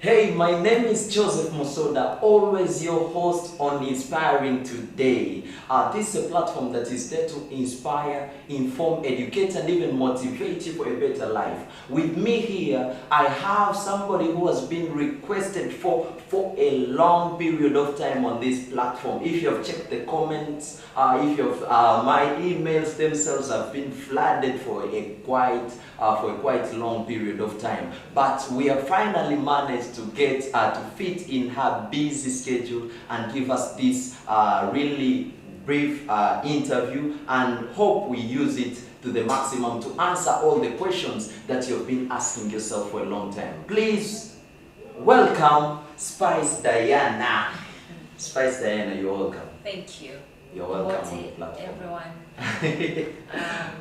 Hey, my name is Joseph Musoda, always your host on Inspiring Today. This is a platform that is there to inspire, inform, educate, and even motivate you for a better life. With me here, I have somebody who has been requested for a long period of time on this platform. If you have checked the comments, if you have, my emails themselves have been flooded for a quite long period of time. But we have finally managed to get to fit in her busy schedule and give us this really brief interview, and hope we use it to the maximum to answer all the questions that you've been asking yourself for a long time. Please welcome Spice Diana. Spice Diana, you're welcome. Thank you. You're welcome on the platform. Everyone.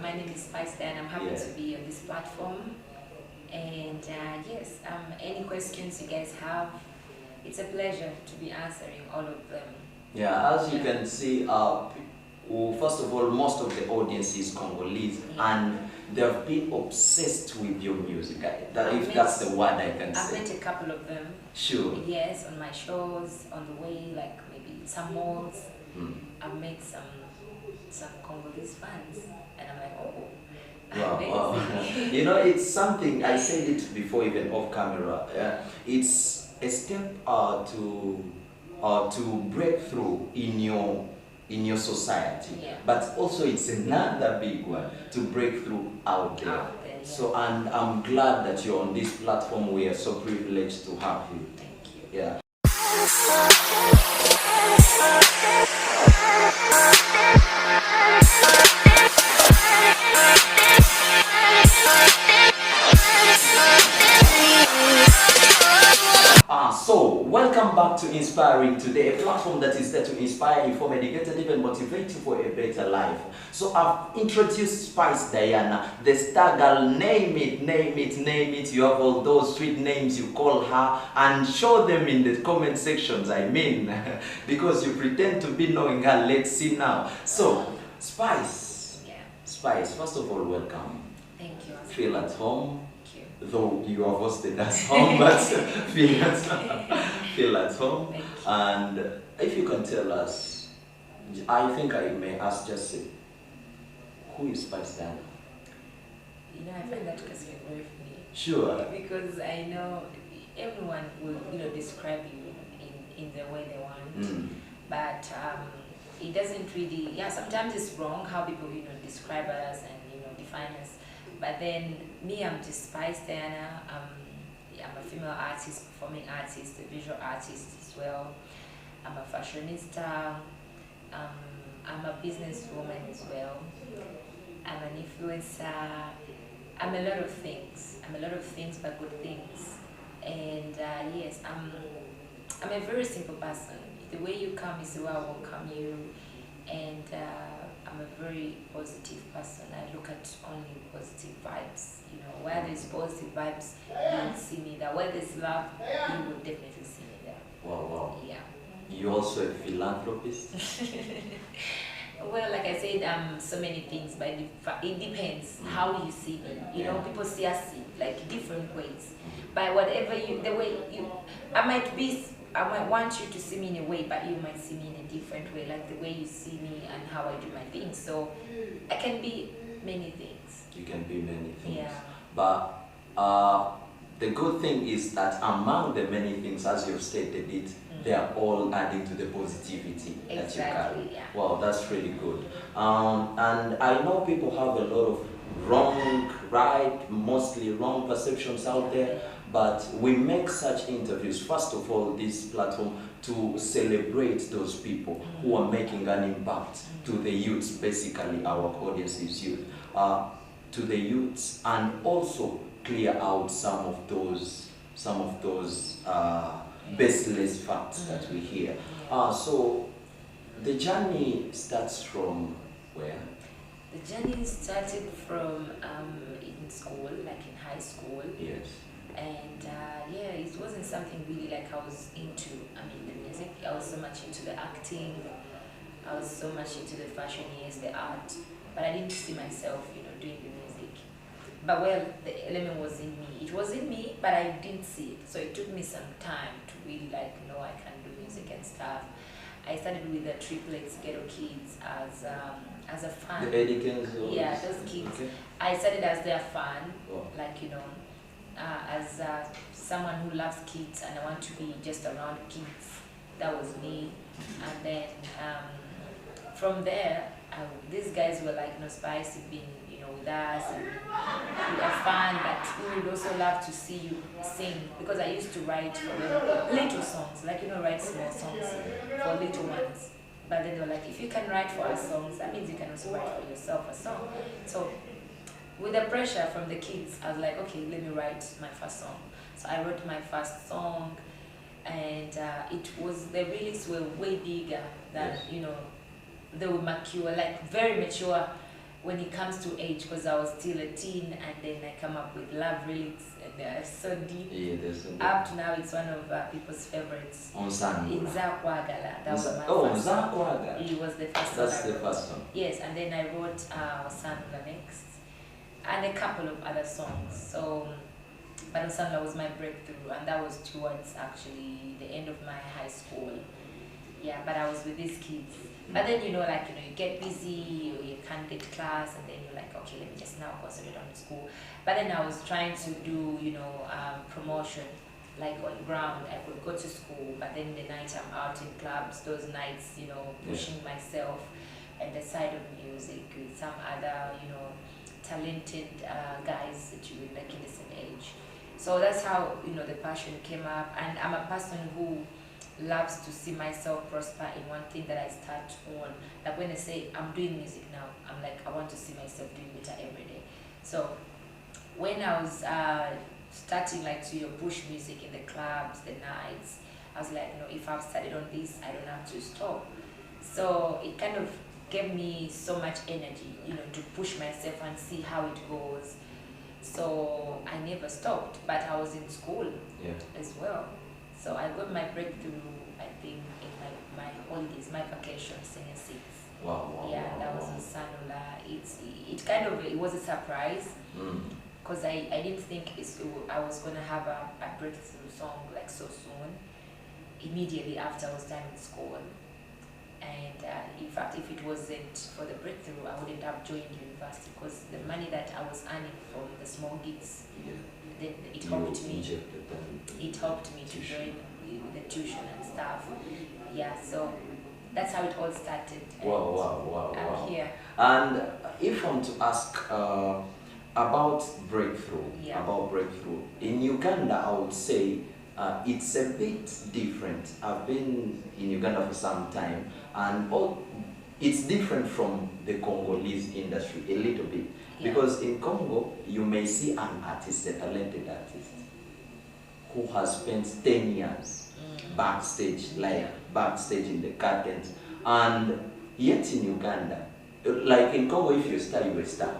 My name is Spice Diana. I'm happy to be on this platform. And yes, any questions you guys have, it's a pleasure to be answering all of them. Yeah, as you can see, first of all, most of the audience is Congolese, and they've been obsessed with your music. If that's the word I can say. I've met a couple of them. Sure. Yes, on my shows, on the way, like maybe some malls. I've met some Congolese fans, and I'm like, oh. Wow. You know, it's something, I said it before even off camera. It's a step to break through in your society, but also it's another big one to break through out there. So, and I'm glad that you're on this platform. We are so privileged to have you. Thank you. Yeah. So, welcome back to Inspiring Today, a platform that is there to inspire, inform, educate, and even motivate you for a better life. So, I've introduced Spice Diana, the star girl. Name it. You have all those sweet names you call her, and show them in the comment sections, I mean, because you pretend to be knowing her. Let's see now. So, Spice. Yeah. Spice, first of all, welcome. Thank you. Feel at home. Though you have hosted us home, but feel at home. And if you can tell us, I think I may ask just who is Spice Diana? You know, I find that question very funny. Sure. Because I know everyone will describe you in the way they want, but it doesn't really. Yeah, sometimes it's wrong how people describe us and define us. But then me, I'm just Spice Diana. I'm a female artist, performing artist, a visual artist as well. I'm a fashionista. I'm a businesswoman as well. I'm an influencer. I'm a lot of things. But good things. And yes, I'm a very simple person. The way you come is the way I welcome you. And I'm a very positive person. I look at only positive vibes. Where there's positive vibes, you will see me there. Where there's love, you will definitely see me there. Wow. Yeah. You're also a philanthropist? Well, like I said, so many things, but it depends how you see me. People see us like different ways. By whatever I might want you to see me in a way, but you might see me in a different way, like the way you see me and how I do my things. So I can be many things. You can be many things. Yeah. But the good thing is that among the many things, as you've stated it, they are all adding to the positivity that you carry. Yeah. Wow, that's really good. And I know people have a lot of mostly wrong perceptions out there. But we make such interviews, first of all, this platform, to celebrate those people who are making an impact to the youths, basically our audience is youth, to the youths, and also clear out some of those baseless facts that we hear. So the journey starts from where? The journey started from in school, like in high school. Yes. And yeah, it wasn't something really like I was into. The music. I was so much into the acting. I was so much into the fashion, the art. But I didn't see myself, doing the music. But well, the element was in me. it was in me, but I didn't see it. So it took me some time to really like know I can do music and stuff. I started with the triplets, Ghetto Kids, as a fan. The Edikins? Yeah, those kids. Okay. I started as their fan, Wow. like, as someone who loves kids and I want to be just around kids. That was me. And then from there, these guys were like, Spice, you've been, with us, and we are fun, but we would also love to see you sing, because I used to write for them little songs, like, write small songs for little ones. But then they were like, if you can write for us songs, that means you can also write for yourself a song. So with the pressure from the kids, I was like, okay, let me write my first song. So I wrote my first song, and the lyrics were way bigger than, they were mature, like very mature when it comes to age, because I was still a teen, and then I come up with love lyrics, and they are so deep. Yeah, they're so deep. Up to now, it's one of people's favorites. 𝐈𝐧𝐬𝐭𝐚𝐠𝐫𝐚, that was my first song. It was the first That's one. the first one. Yes, and then I wrote 𝐈𝐧𝐬𝐭𝐚 next, and a couple of other songs. So, but 𝐈𝐧𝐬𝐭𝐚 was my breakthrough, and that was towards actually the end of my high school. Yeah, but I was with these kids. But then, you get busy, you can't get class, and then you're like, okay, let me just now concentrate on school. But then I was trying to do, promotion, like on ground. I could go to school, but then the night I'm out in clubs, those nights, pushing myself at the side of music with some other, talented guys that you would like in the same age. So that's how, the passion came up. And I'm a person who loves to see myself prosper in one thing that I start on. Like when I say I'm doing music now, I'm like, I want to see myself doing better every day. So when I was starting to push music in the clubs, the nights, I was like, if I've started on this, I don't have to stop. So it kind of gave me so much energy, to push myself and see how it goes. So I never stopped, but I was in school as well. So I got my breakthrough, I think, in my holidays, my vacations in '6. Wow. Yeah, that was in Sanula. It was a surprise, because I didn't think I was going to have a breakthrough song like so soon, immediately after I was done with school. And in fact, if it wasn't for the breakthrough, I wouldn't have joined university, because the money that I was earning from the small gigs, then it helped me. It helped me to join the tuition and stuff. Yeah, so that's how it all started. Wow. I'm here. And if I'm to ask about breakthrough, in Uganda, I would say it's a bit different. I've been in Uganda for some time, and it's different from the Congolese industry a little bit. Yeah. Because in Congo, you may see an artist, a talented artist, who has spent 10 years backstage, backstage in the curtains. And yet in Uganda, like in Congo, if you're a star, you're a star.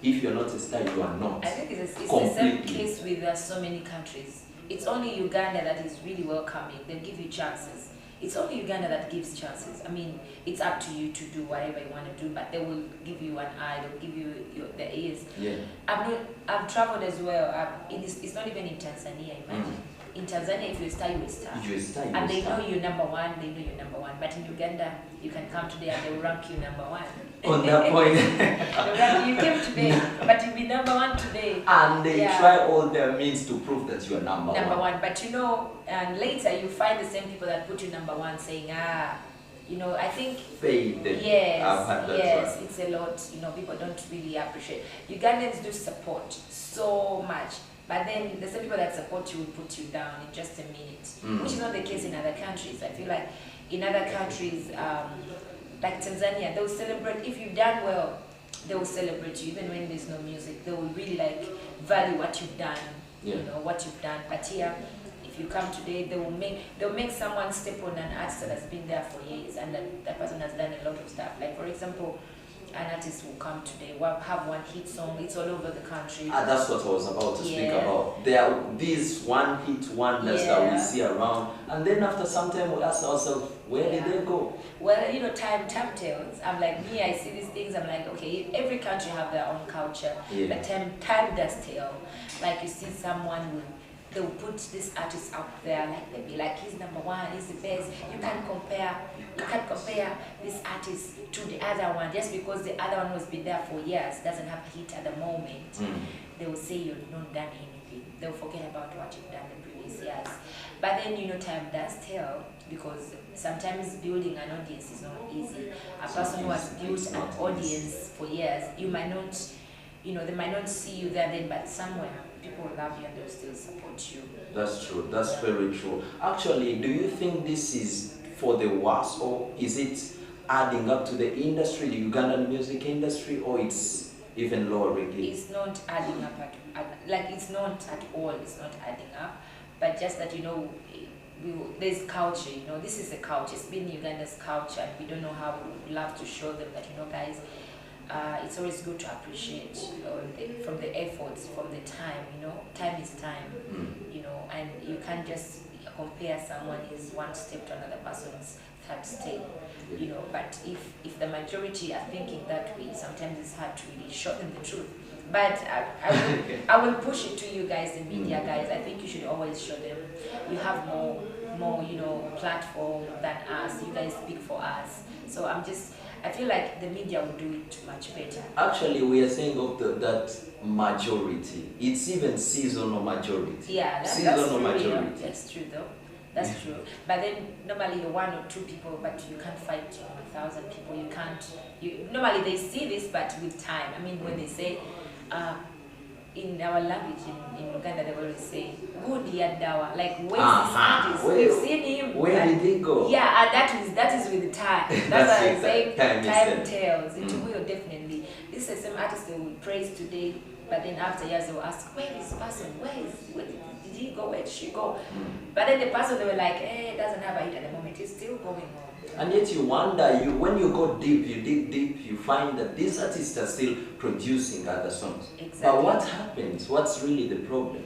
If you're not a star, you are not. I think it's the same case with so many countries. It's only Uganda that is really welcoming. They give you chances. It's only Uganda that gives chances. I mean, it's up to you to do whatever you want to do, but they will give you an eye, they'll give you the ears. Yeah. I've traveled as well. It's not even in Tanzania, imagine. In Tanzania, if you're a star, you're a star. And they know you're number one, But in Uganda, you can come today and they will rank you number one. On that point. You came today, but you'll be number one today. And they try all their means to prove that you are number one. But and later you find the same people that put you number one saying, I think faith. Yes, it's a lot. People don't really appreciate. Ugandans do support so much, but then the same people that support you will put you down in just a minute, which is not the case in other countries. I feel like in other countries, like Tanzania, they will celebrate if you've done well. They will celebrate you even when there's no music. They will really value what you've done. What you've done. But here, if you come today, they'll make someone step on an artist that has been there for years, and that person has done a lot of stuff. Like for example, an artist will come today, have one hit song, it's all over the country. That's what I was about to speak about. There are these one hit wonders that we see around, and then after some time we ask ourselves, where did they go? Well, you know, time tells. I'm like, me, I see these things, I'm like, okay, every country have their own culture, but time does tell. Like you see someone they will put this artist up there, like they'll be like, he's #1, he's the best. You can't compare this artist to the other one just because the other one has been there for years, doesn't have a hit at the moment. They will say you've not done anything. They'll forget about what you've done the previous years. But then, you know, time does tell, because sometimes building an audience is not easy. A person who has built an audience for years, you might not, you know, they might not see you there then, but somewhere people will love you and they'll still support you. That's true. That's very true. Actually, do you think this is for the worse, or is it adding up to the industry, the Ugandan music industry, or it's even lowering it? It's not adding up like it's not at all. It's not adding up, but just that, you know, there's culture. You know, this is a culture. It's been Uganda's culture, and we don't know how we would love to show them that, you know, guys. It's always good to appreciate from the efforts, from the time, you know, time is time, you know, and you can't just compare someone is one step to another person's third step, you know, but if the majority are thinking that way, sometimes it's hard to really show them the truth. But I will push it to you guys, the media guys. I think you should always show them. You have more, you know, platform than us. You guys speak for us. So I feel like the media will do it much better. Actually, we are saying of that majority. It's even seasonal majority. Yeah, that's true. Majority. That's true, though. That's true. But then normally you're 1 or 2 people, but you can't fight 1,000 people. You can't. Normally they see this, but with time. I mean, when they say, in our language in Uganda, they always say, "Good yadawa," like where's this artist? We've seen him. Where did he go? Yeah, and that is with time. That's why I'm saying time tells. It will definitely. This is the same artist they will praise today, but then after years they will ask, where is this person? Where did he go? Where did she go? But then the person, they were like, doesn't have a hit at the moment. It's still going on. And yet you wonder, when you go deep, you dig deep, you find that these artists are still producing other songs. Exactly. But what happens? What's really the problem?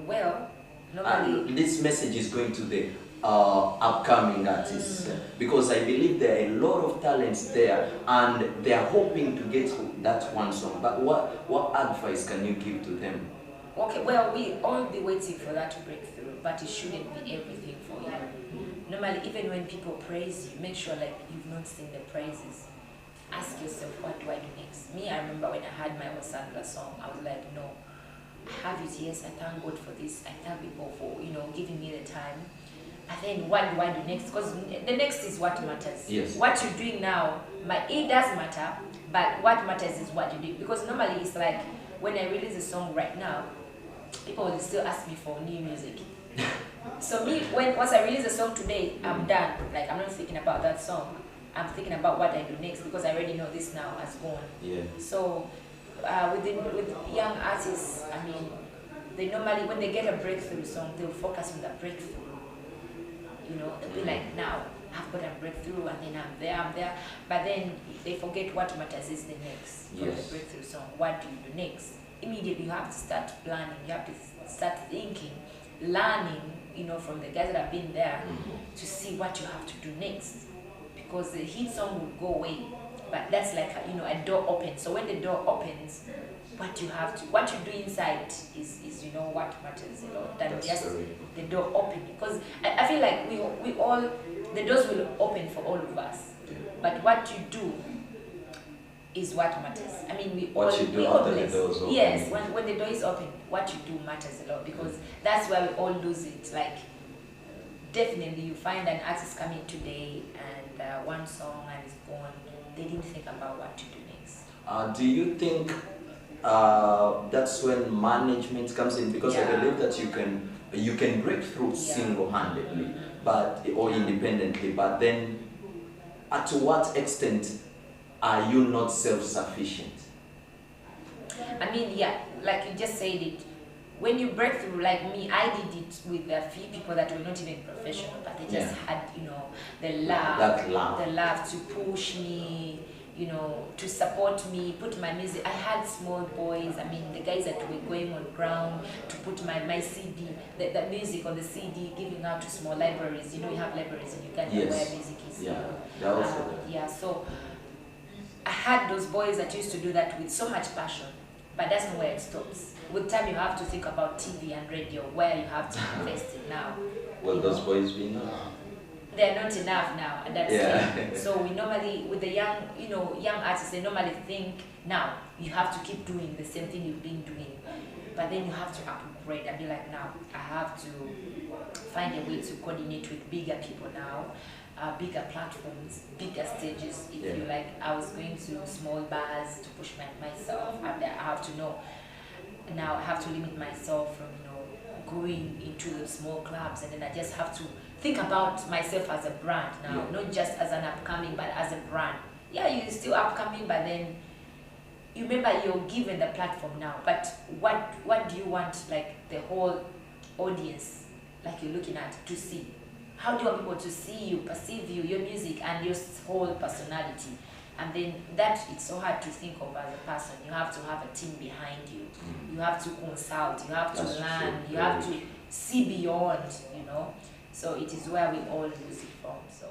Well, normally... this message is going to the upcoming artists, because I believe there are a lot of talents there, and they are hoping to get that one song. But what advice can you give to them? Okay, well, we all be waiting for that breakthrough, but it shouldn't be everything for you. Normally, even when people praise you, make sure like you've not seen the praises. Ask yourself, what do I do next? Me, I remember when I had my 𝐸𝐶𝐬𝐴 song, I was like, no, I have it, yes, I thank God for this. I thank people for, you know, giving me the time. But then what do I do next? Because the next is what matters. Yes. What you're doing now, it does matter, but what matters is what you do. Because normally it's like, when I release a song right now, people will still ask me for new music. So me, once I release a song today, I'm done. Like, I'm not thinking about that song. I'm thinking about what I do next, because I already know this now has gone. Yeah. So with young artists, I mean, they normally, when they get a breakthrough song, they'll focus on the breakthrough. You know, they'll be like, now I've got a breakthrough, and then I'm there. But then they forget what matters is the next. From the breakthrough song, what do you do next? Immediately you have to start planning. You have to start thinking, learning, you know, from the guys that have been there, to see what you have to do next. Because the hit song will go away, but that's like a door opens. So when the door opens, what you do inside is you know what matters a lot than just the door opening. Because I feel like we all, the doors will open for all of us, but what you do is what matters. I mean, we all bless. Yes, when the door is open, what you do matters a lot, because that's where we all lose it. Like, definitely you find an artist coming today and one song and it's gone. They didn't think about what to do next. Do you think that's when management comes in? Because I believe that you can break through single-handedly, or independently. But then, to what extent are you not self-sufficient? I mean, like you just said it. When you break through, like me, I did it with a few people that were not even professional, but they just had, you know, the love to push me, you know, to support me, put my music. I had small boys, I mean, the guys that were going on ground to put my CD, the music on the CD, giving out to small libraries. You know, you have libraries in Uganda where music is. Yeah, so I had those boys that used to do that with so much passion, but that's not where it stops. With time, you have to think about TV and radio, where you have to invest in now. Well, those boys be enough. They're not enough now, and that's it. So we normally, with the young, you know, young artists, they normally think now you have to keep doing the same thing you've been doing, but then you have to upgrade and be like, now I have to find a way to coordinate with bigger people now, bigger platforms, bigger stages. If you like, I was going to small bars to push myself, and I have to know. Now I have to limit myself from, you know, going into the small clubs, and then I just have to think about myself as a brand now, not just as an upcoming, but as a brand. Yeah, you're still upcoming, but then you remember you're given the platform now. But what do you want, like, the whole audience, like you're looking at, to see? How do you want people to see you, perceive you, your music, and your whole personality? And then that, it's so hard to think of as a person. You have to have a team behind you. You have to consult, you have to learn, you have to see beyond, you know. So it is where we all lose it from. So